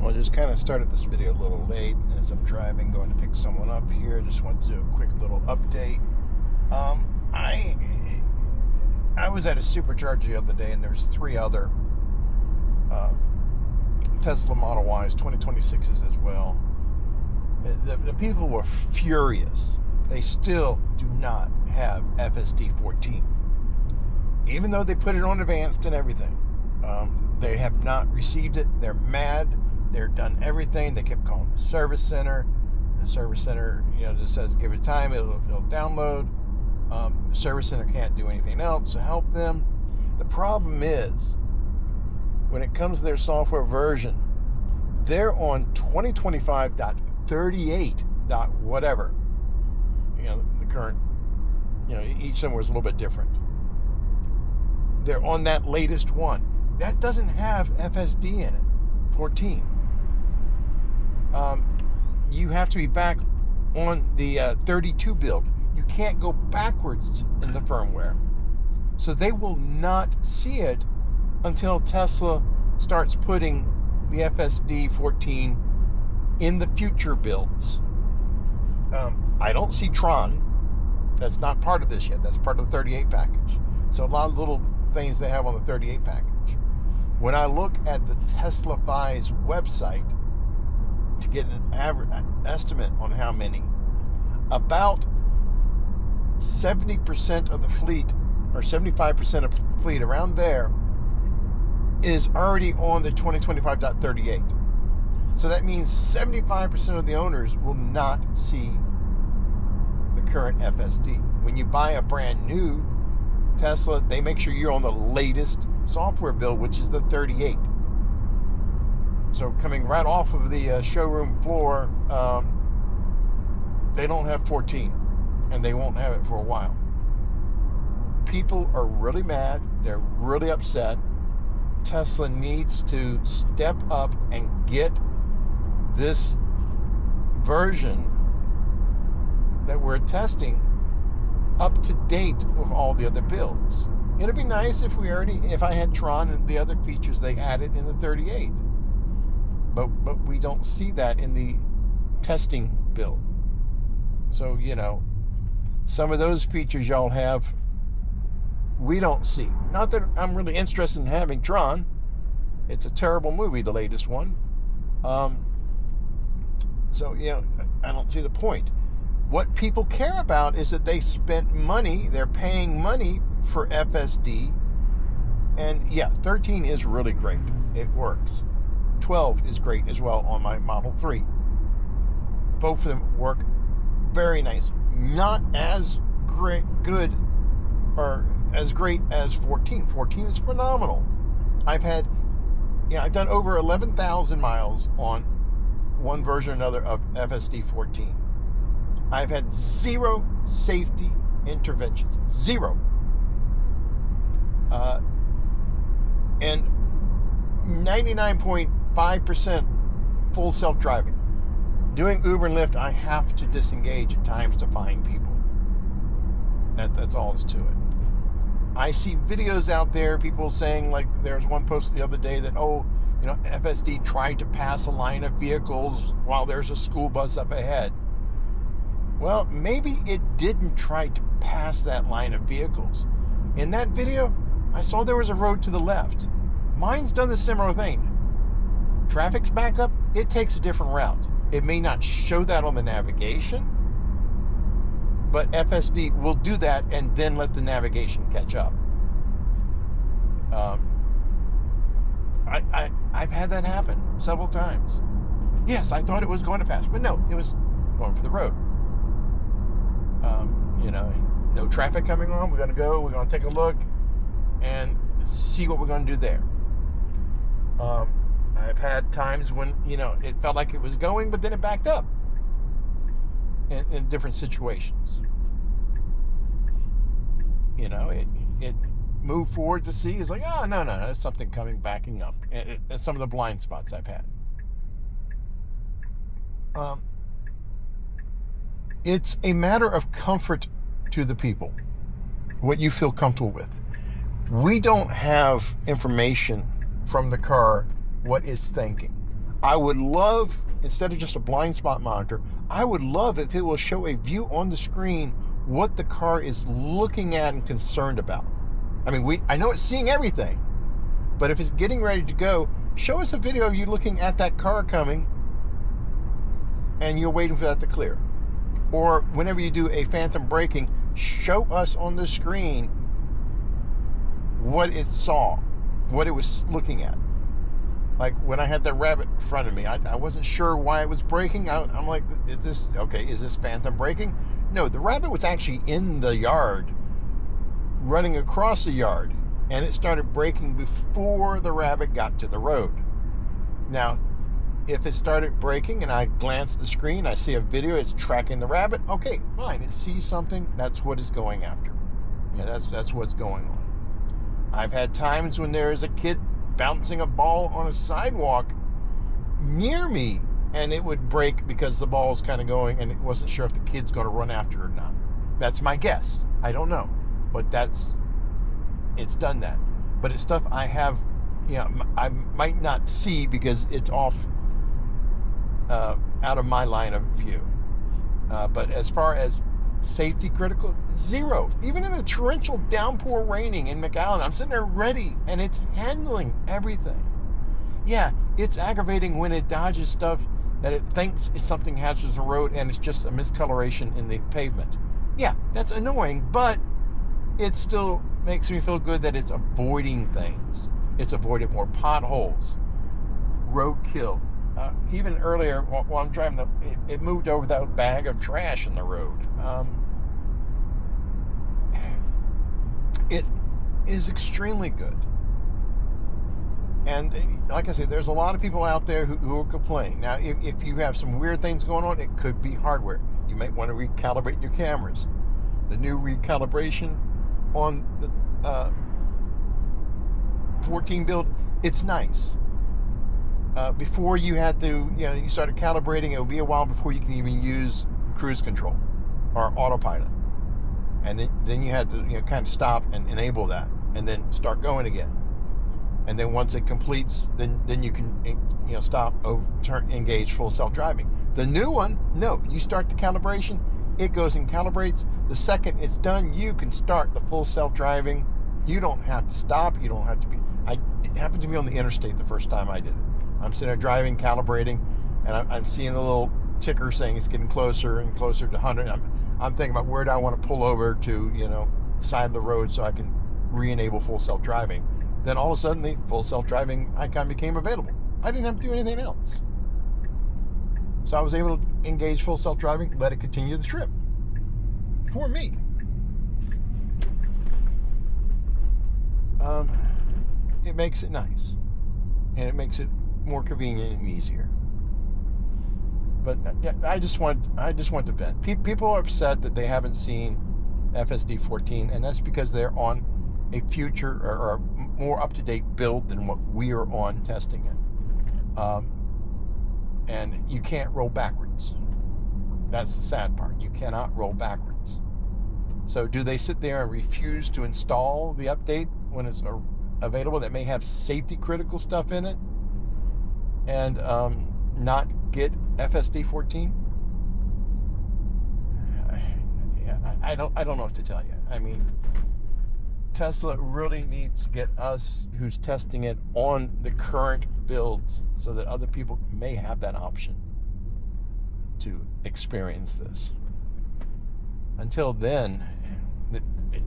Well, I just kind of started this video a little late as I'm driving, going to pick someone up here. Just wanted to do a quick little update. I was at a supercharger the other day, and there's 3 other Tesla Model Ys, 2026s as well. The people were furious. They still do not have FSD 14. Even though they put it on advanced and everything. They have not received it. They're mad. They're done everything. They kept calling the service center. The service center, just says give it time. It'll download. The service center can't do anything else to help them. The problem is, when it comes to their software version, they're on 2025.38. Whatever. The current, each somewhere is a little bit different. They're on that latest one. That doesn't have FSD in it, 14. You have to be back on the 32 build. You can't go backwards in the firmware. So they will not see it until Tesla starts putting the FSD 14 in the future builds. I don't see Tron. That's not part of this yet. That's part of the 38 package. So a lot of little things they have on the 38 package. When I look at the TeslaFi's website to get an average estimate on how many, about 70% of the fleet, or 75% of the fleet, around there, is already on the 2025.38. So that means 75% of the owners will not see the current FSD. When you buy a brand new Tesla, they make sure you're on the latest software build, which is the 38. So coming right off of the showroom floor, they don't have 14, and they won't have it for a while. People are really mad. They're really upset. Tesla needs to step up and get this version that we're testing up to date with all the other builds. It'd be nice if I had Tron and the other features they added in the 38. But we don't see that in the testing build. So, some of those features y'all have, we don't see. Not that I'm really interested in having Tron. It's a terrible movie, the latest one. So, I don't see the point. What people care about is that they spent money, they're paying money for FSD. And 13 is really great. It works. 12 is great as well on my Model 3. Both of them work very nice. Not as good or as great as 14. 14 is phenomenal. I've done over 11,000 miles on one version or another of FSD 14. I've had 0 safety interventions. 0. And 99.5% full self-driving. Doing Uber and Lyft, I have to disengage at times to find people. That's all there is to it. I see videos out there, people saying, like there's one post the other day that, FSD tried to pass a line of vehicles while there's a school bus up ahead. Well, maybe it didn't try to pass that line of vehicles. In that video, I saw there was a road to the left. Mine's done the similar thing. Traffic's backed up, it takes a different route. It may not show that on the navigation, but FSD will do that and then let the navigation catch up. I've had that happen several times. Yes, I thought it was going to pass, but no, it was going for the road. No traffic coming on. We're going to take a look and see what we're going to do there. I've had times when, it felt like it was going, but then it backed up in different situations. It moved forward to see. It's like, no, there's something backing up. It's some of the blind spots I've had. It's a matter of comfort to the people, what you feel comfortable with. We don't have information from the car what it's thinking. I would love, instead of just a blind spot monitor, I would love if it will show a view on the screen what the car is looking at and concerned about. I mean, I know it's seeing everything, but if it's getting ready to go, show us a video of you looking at that car coming and you're waiting for that to clear. Or whenever you do a phantom braking, show us on the screen what it saw, what it was looking at. Like when I had that rabbit in front of me, I wasn't sure why it was braking. I'm like, is this phantom braking? No, the rabbit was actually in the yard, running across the yard, and it started braking before the rabbit got to the road. Now, if it started braking and I glance at the screen, I see a video, it's tracking the rabbit, okay, fine, it sees something, that's what it's going after. Yeah, that's what's going on. I've had times when there's a kid bouncing a ball on a sidewalk near me, and it would brake because the ball was kind of going, and it wasn't sure if the kid's going to run after it or not. That's my guess. I don't know, but it's done that. But it's stuff I have, I might not see because it's off, out of my line of view. But as far as safety critical, zero. Even in a torrential downpour raining in McAllen, I'm sitting there ready, and it's handling everything. Yeah, it's aggravating when it dodges stuff that it thinks it's something hazardous on the road, and it's just a miscoloration in the pavement. Yeah, that's annoying, but it still makes me feel good that it's avoiding things. It's avoided more potholes, roadkill. Even earlier, while I'm driving, it moved over that bag of trash in the road. It is extremely good. And like I said, there's a lot of people out there who will complain. Now, if you have some weird things going on, it could be hardware. You might want to recalibrate your cameras. The new recalibration on the 14 build, it's nice. Before you had to, you started calibrating, it would be a while before you can even use cruise control or autopilot. And then you had to, kind of stop and enable that and then start going again. And then once it completes, then you can, stop, engage full self-driving. The new one, no, you start the calibration, it goes and calibrates. The second it's done, you can start the full self-driving. You don't have to stop. You don't have to be. It happened to me on the interstate the first time I did it. I'm sitting there driving, calibrating, and I'm seeing the little ticker saying it's getting closer and closer to 100. I'm thinking about where do I want to pull over to, side of the road so I can re-enable full self-driving. Then all of a sudden the full self-driving icon became available. I didn't have to do anything else. So I was able to engage full self-driving, let it continue the trip for me. It makes it nice, and it makes it more convenient and easier. But I just want to vent. People are upset that they haven't seen FSD 14, and that's because they're on a future or more up-to-date build than what we are on testing it. And you can't roll backwards. That's the sad part. You cannot roll backwards. So do they sit there and refuse to install the update when it's available that may have safety critical stuff in it and not get FSD 14? I don't know what to tell you. I mean, Tesla really needs to get us who's testing it on the current builds so that other people may have that option to experience this. Until then,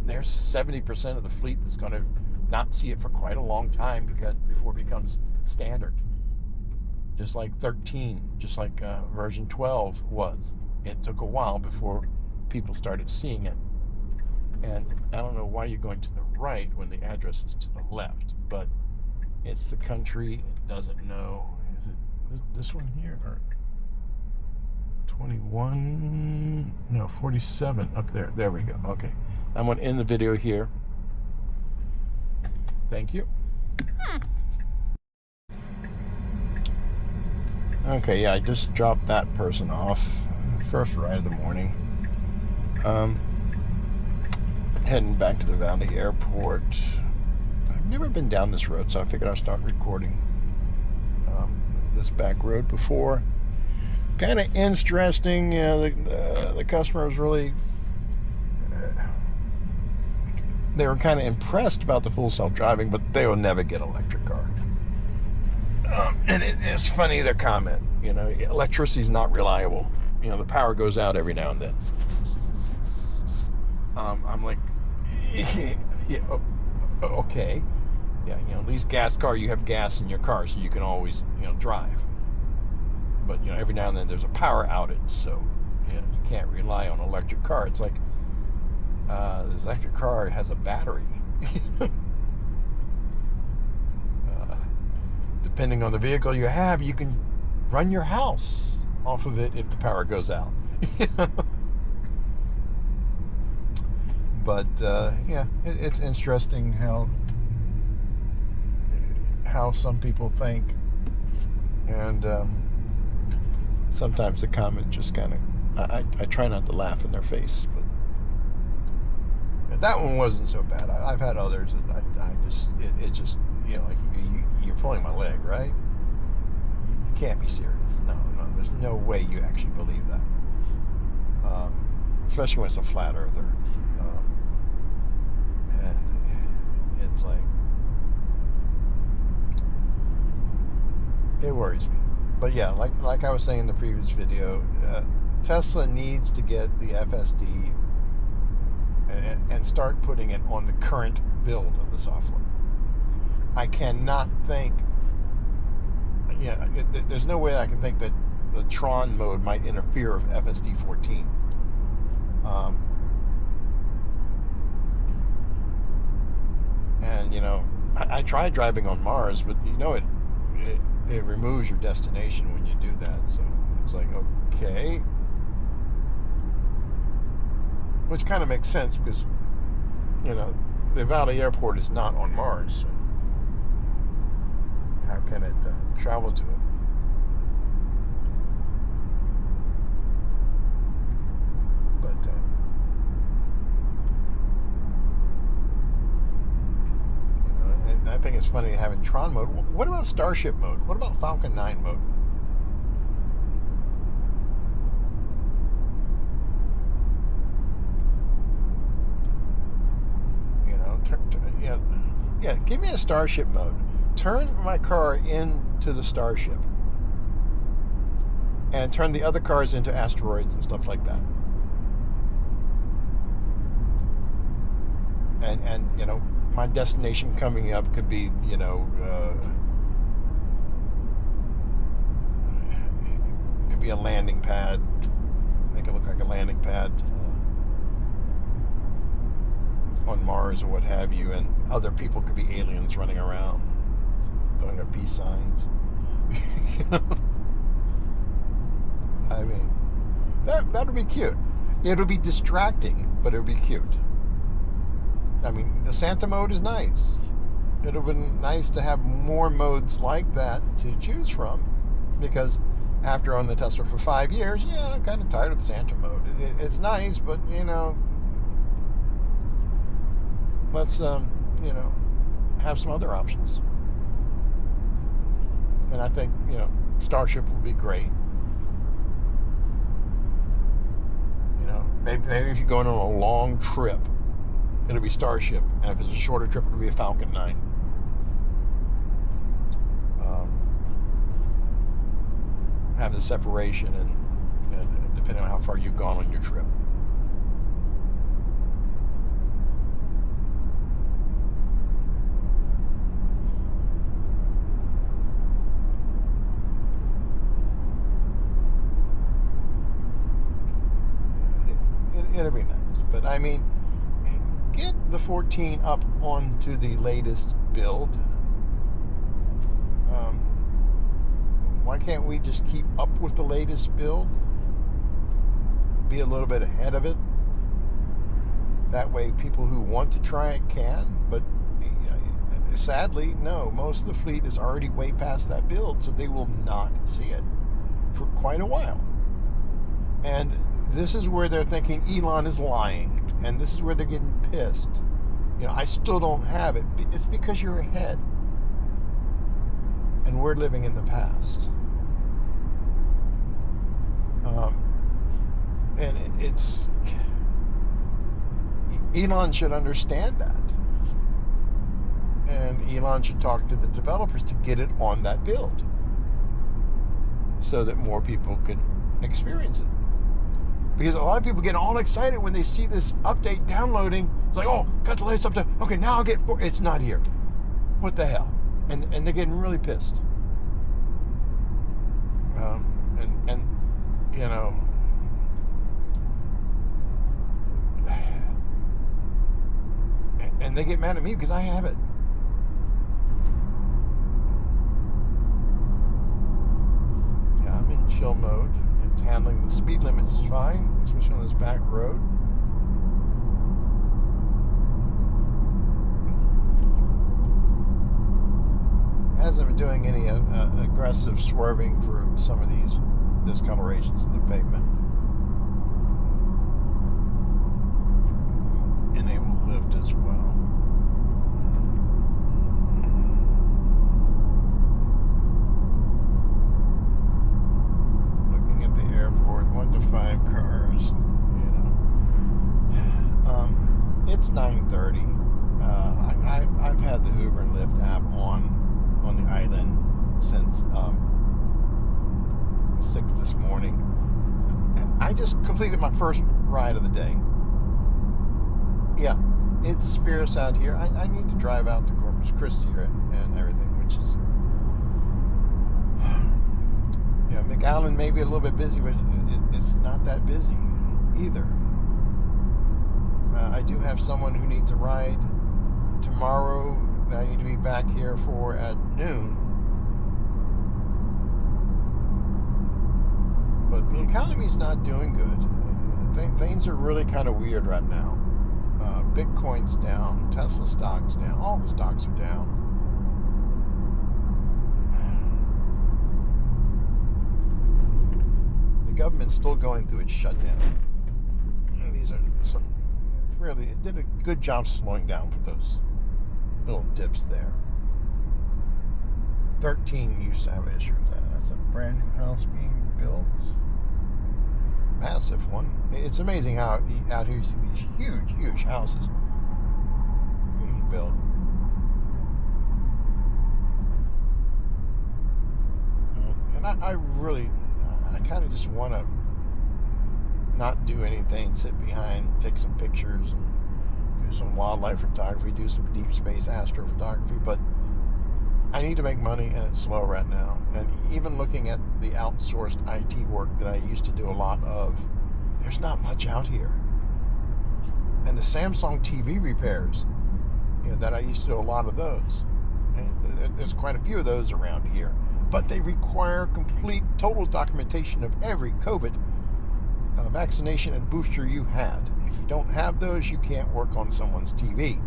there's 70% of the fleet that's going to not see it for quite a long time before it becomes standard. Just like 13, just like version 12 was. It took a while before people started seeing it. And I don't know why you're going to the right when the address is to the left, but it's the country. It doesn't know. Is it this one here or 21? No, 47 up there. There we go. Okay. I'm going to end the video here. Thank you. Okay, yeah, I just dropped that person off. First ride of the morning. Heading back to the Harlingen Airport. I've never been down this road, so I figured I'd start recording this back road before. Kind of interesting. The customer was really, they were kind of impressed about the full self-driving, but they will never get an electric car. And it's funny, their comment, electricity's not reliable. The power goes out every now and then. I'm like, yeah, okay. Yeah, at least gas car, you have gas in your car, so you can always, drive. But, every now and then there's a power outage, so, you can't rely on an electric car. It's like, this electric car has a battery. Depending on the vehicle you have, you can run your house off of it if the power goes out. But yeah, it's interesting how some people think, and sometimes the comment just kind of, I try not to laugh in their face, but that one wasn't so bad. I've had others that I just, it just, like you're pulling my leg, right? You can't be serious. No, there's no way you actually believe that. Especially when it's a flat earther. And it's like, it worries me. But yeah, like I was saying in the previous video, Tesla needs to get the FSD and start putting it on the current build of the software. I cannot think, there's no way I can think that the Tron mode might interfere with FSD 14. And I tried driving on Mars, but it removes your destination when you do that. So it's like, okay, which kind of makes sense because the Valley Airport is not on Mars. So how can it travel to it? But and I think it's funny having Tron mode. What about Starship mode? What about Falcon 9 mode? Yeah, give me a Starship mode. Turn my car into the Starship and turn the other cars into asteroids and stuff like that. And my destination coming up could be, could be a landing pad. Make it look like a landing pad on Mars or what have you, and other people could be aliens running around doing their peace signs. I mean, that would be cute. It'll be distracting, but it'll be cute. I mean, the Santa mode is nice. It would have been nice to have more modes like that to choose from, because after on the Tesla for 5 years, I'm kind of tired of the Santa mode. It's nice, but let's have some other options. And I think Starship would be great. Maybe if you're going on a long trip, it'll be Starship, and if it's a shorter trip, it'll be a Falcon 9. Have the separation and depending on how far you've gone on your trip. It'll be nice, but I mean, get the 14 up onto the latest build. Why can't we just keep up with the latest build? Be a little bit ahead of it. That way people who want to try it can, but sadly, no. Most of the fleet is already way past that build, so they will not see it for quite a while. And this is where they're thinking Elon is lying, and this is where they're getting pissed. I still don't have it. It's because you're ahead, and we're living in the past. And it's Elon should understand that, and Elon should talk to the developers to get it on that build so that more people can experience it. Because a lot of people get all excited when they see this update downloading. It's like, oh, got the latest update. Okay, now I'll get it's not here. What the hell? And they're getting really pissed. And you know, and they get mad at me because I have it. Yeah, I'm in chill mode. It's handling the speed limits fine, especially on this back road. Hasn't been doing any aggressive swerving for some of these discolorations in the pavement. Enable Lyft as well. Looking at the airport, 1 to 5 cars. You know, it's 9:30. I've had the Uber and Lyft app on the island since 6 this morning. I just completed my first ride of the day. Yeah, it's sparse out here. I need to drive out to Corpus Christi and everything, which is, yeah, McAllen may be a little bit busy, but it's not that busy either. I do have someone who needs a ride tomorrow that I need to be back here for at noon. But the economy's not doing good. Things are really kind of weird right now. Bitcoin's down, Tesla stock's down, all the stocks are down. The government's still going through its shutdown. And these are some really, it did a good job slowing down for those little dips there. 13 used to have an issue with that. That's a brand new house being built. Massive one. It's amazing how out here you see these huge houses being built. And I kind of just want to not do anything, sit behind, take some pictures, and do some wildlife photography, do some deep space astrophotography, but I need to make money, and it's slow right now. And even looking at the outsourced IT work that I used to do a lot of, there's not much out here. And the Samsung TV repairs, that I used to do a lot of those. And there's quite a few of those around here. But they require complete, total documentation of every COVID vaccination and booster you had. If you don't have those, you can't work on someone's TV.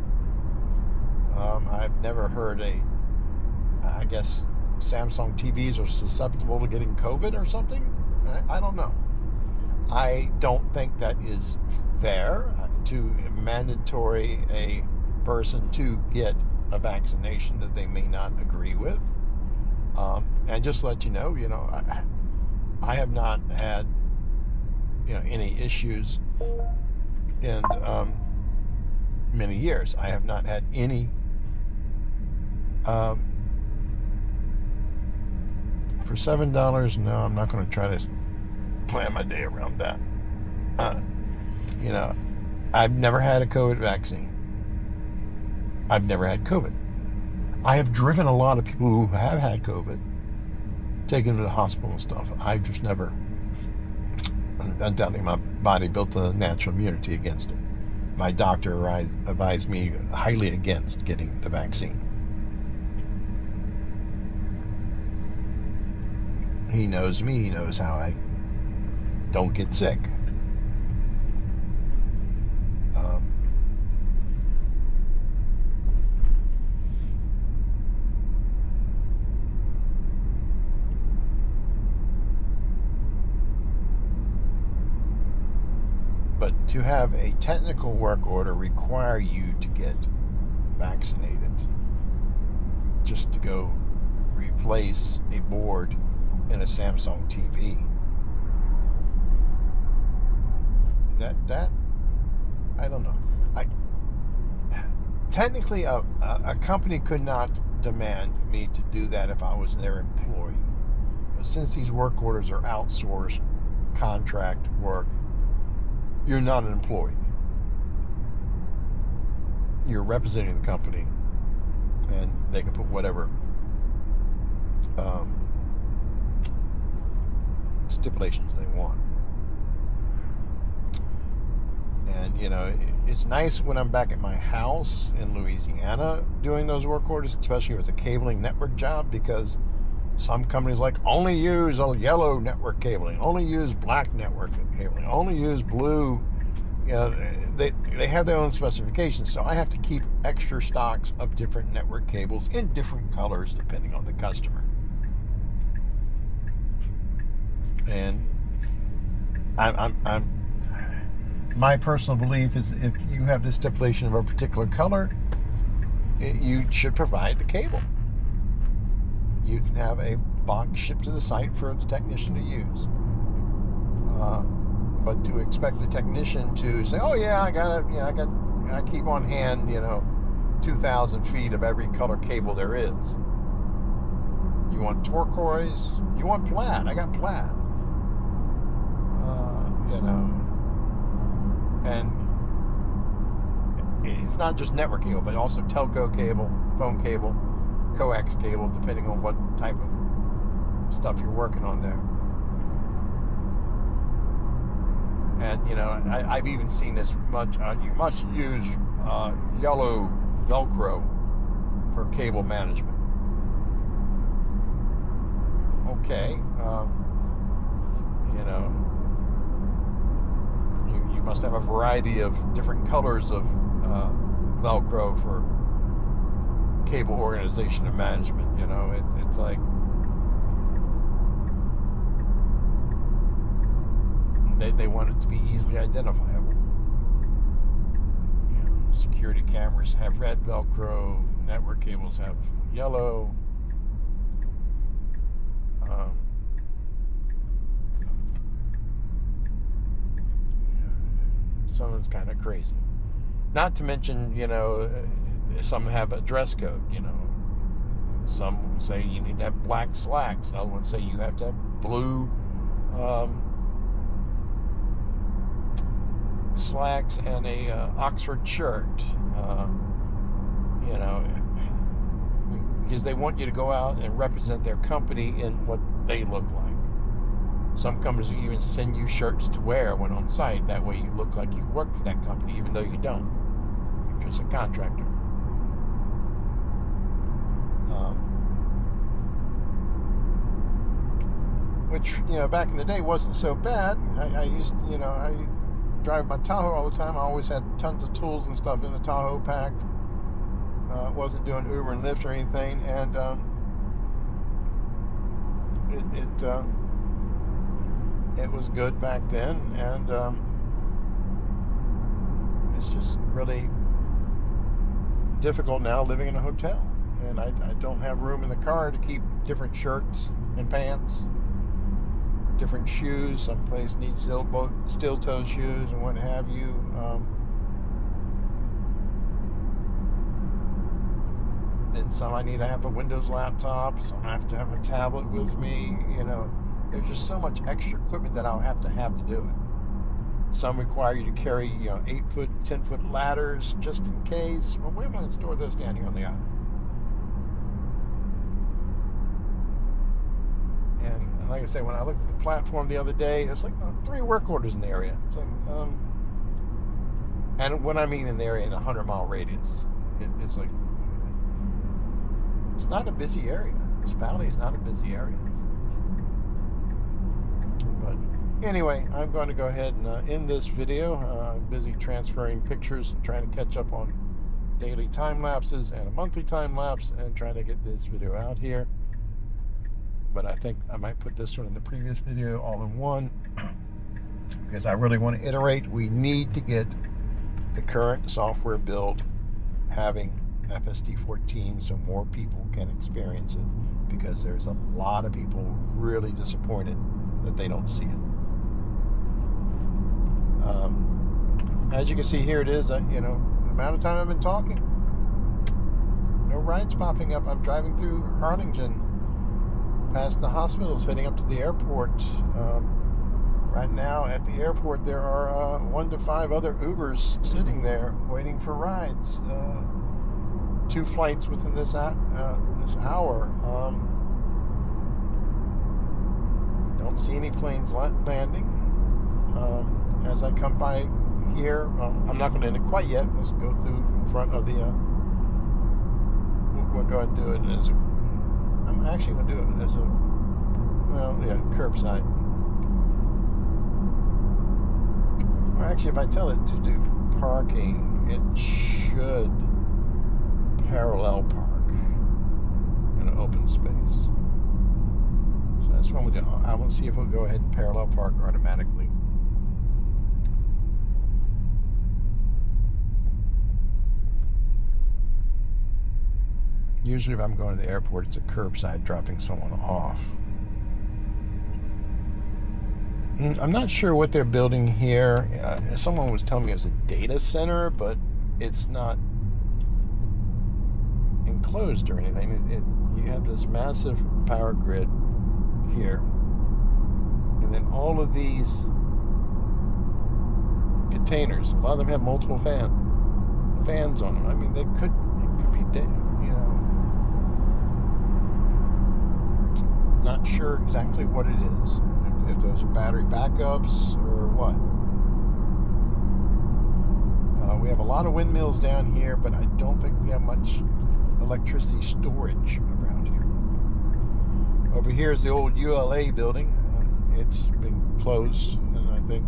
I've never heard I guess Samsung TVs are susceptible to getting COVID or something. I don't know. I don't think that is fair to mandatory a person to get a vaccination that they may not agree with. And just to let you know, I have not had any issues in many years. I have not had any for $7, no, I'm not going to try to plan my day around that. I've never had a COVID vaccine. I've never had COVID. I have driven a lot of people who have had COVID, taken them to the hospital and stuff. I've just never, undoubtedly my body built a natural immunity against it. My doctor advised me highly against getting the vaccine. He knows me. He knows how I don't get sick. But to have a technical work order require you to get vaccinated just to go replace a board in a Samsung TV. that I don't know. Technically, a company could not demand me to do that if I was their employee. But since these work orders are outsourced contract work, you're not an employee. You're representing the company, and they can put whatever stipulations they want. And, you know, it's nice when I'm back at my house in Louisiana doing those work orders, especially with a cabling network job, because some companies like only use a yellow network cabling, only use black network cabling, only use blue. You know, they have their own specifications, so I have to keep extra stocks of different network cables in different colors depending on the customer. And I'm my personal belief is if you have the stipulation of a particular color, you should provide the cable. You can have a box shipped to the site for the technician to use. But to expect the technician to say, "Oh yeah, I keep on hand, 2,000 feet of every color cable there is." You want turquoise? You want plaid? I got plaid. And it's not just network cable, but also telco cable, phone cable, coax cable, depending on what type of stuff you're working on there. And, I've even seen this much. You must use yellow velcro for cable management. Okay. You must have a variety of different colors of velcro for cable organization and management. It's like they want it to be easily identifiable. Security cameras have red velcro, network cables have yellow. Some of it's kind of crazy. Not to mention, some have a dress code. Some say you need to have black slacks. Other ones say you have to have blue slacks and a Oxford shirt. Because they want you to go out and represent their company in what they look like. Some companies will even send you shirts to wear when on site. That way you look like you work for that company, even though you don't. You're just a contractor. Which, back in the day wasn't so bad. I drive my Tahoe all the time. I always had tons of tools and stuff in the Tahoe packed. Wasn't doing Uber and Lyft or anything. And it was good back then, and it's just really difficult now living in a hotel. And I don't have room in the car to keep different shirts and pants, different shoes. Some place needs steel-toe shoes and what have you. And some I need to have a Windows laptop. Some I have to have a tablet with me. There's just so much extra equipment that I'll have to do it. Some require you to carry, 8-foot, 10-foot ladders just in case. Well, where am I going to store those down here on the island? And like I say, when I looked at the platform the other day, there's like 3 work orders in the area. It's like, and when I mean in the area, in a 100-mile radius, it's like, it's not a busy area. This valley is not a busy area. But anyway, I'm going to go ahead and end this video. I'm busy transferring pictures and trying to catch up on daily time lapses and a monthly time lapse and trying to get this video out here. But I think I might put this one in the previous video all in one because I really want to iterate. We need to get the current software build having FSD 14 so more people can experience it, because there's a lot of people really disappointed that they don't see it. As you can see here, it is, the amount of time I've been talking. No rides popping up. I'm driving through Harlingen, past the hospitals, heading up to the airport. Right now at the airport, there are 1 to 5 other Ubers sitting there waiting for rides. 2 flights within this hour. Don't see any planes landing. As I come by here, I'm not going to end it quite yet. Let's go through in front of the. We're going to do it as a. I'm actually going to do it as a. Curbside. Well, actually, if I tell it to do parking, it should parallel park in an open space. So that's what we'll do. I will see if it'll go ahead and parallel park automatically. Usually if I'm going to the airport, it's a curbside dropping someone off. I'm not sure what they're building here. Someone was telling me it was a data center, but it's not enclosed or anything. You have this massive power grid here, and then all of these containers. A lot of them have multiple fans on them. I mean, it could be, not sure exactly what it is. If those are battery backups or what. We have a lot of windmills down here, but I don't think we have much electricity storage around here. Over here is the old ULA building. It's been closed, and I think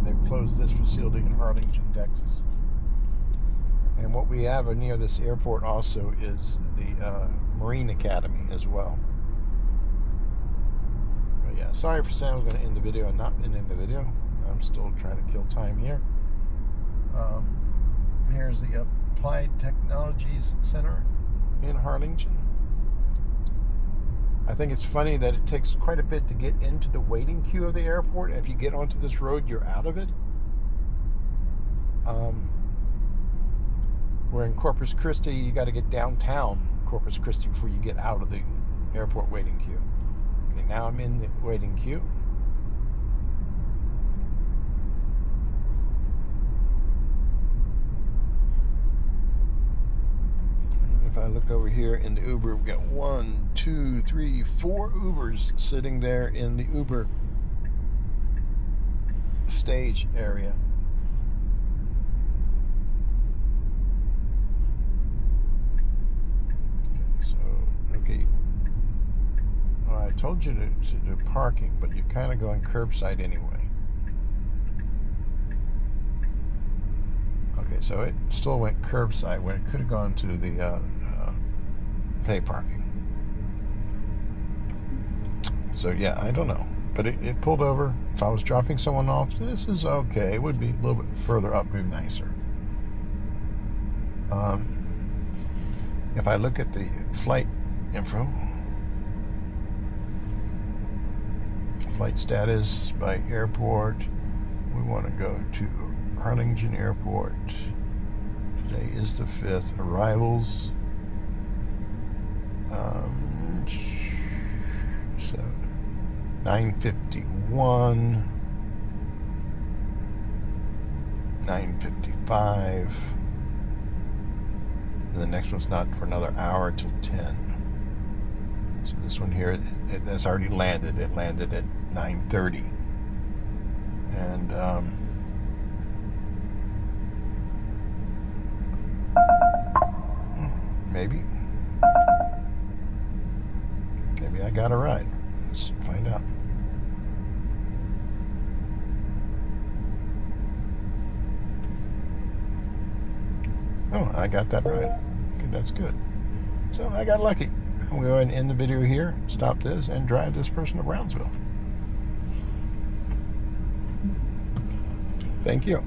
they've closed this facility in Harlingen, Texas. And what we have near this airport also is the Marine Academy as well. But yeah, sorry for saying I was going to end the video. I'm not ending the video. I'm still trying to kill time here. Here's the Applied Technologies Center in Harlingen. I think it's funny that it takes quite a bit to get into the waiting queue of the airport. And if you get onto this road, you're out of it. Where in Corpus Christi, you got to get downtown Corpus Christi before you get out of the airport waiting queue. Okay, now I'm in the waiting queue. If I look over here in the Uber, we got 1, 2, 3, 4 Ubers sitting there in the Uber stage area. Okay. Well, I told you to do parking, but you're kind of going curbside anyway. Okay, so it still went curbside when it could have gone to the pay parking. So yeah, I don't know, but it pulled over. If I was dropping someone off, this is okay. It would be a little bit further up, would be nicer. If I look at the flight info, flight status by airport, we want to go to Harlingen Airport. Today is the 5th. Arrivals, so 9:51, 9:55. And the next one's not for another hour till 10. So this one here, that's already landed. It landed at 9:30. And maybe I got a ride. Let's find out. Oh, I got that right. Okay, that's good. So I got lucky. I'm going to go ahead and end the video here, stop this, and drive this person to Brownsville. Thank you.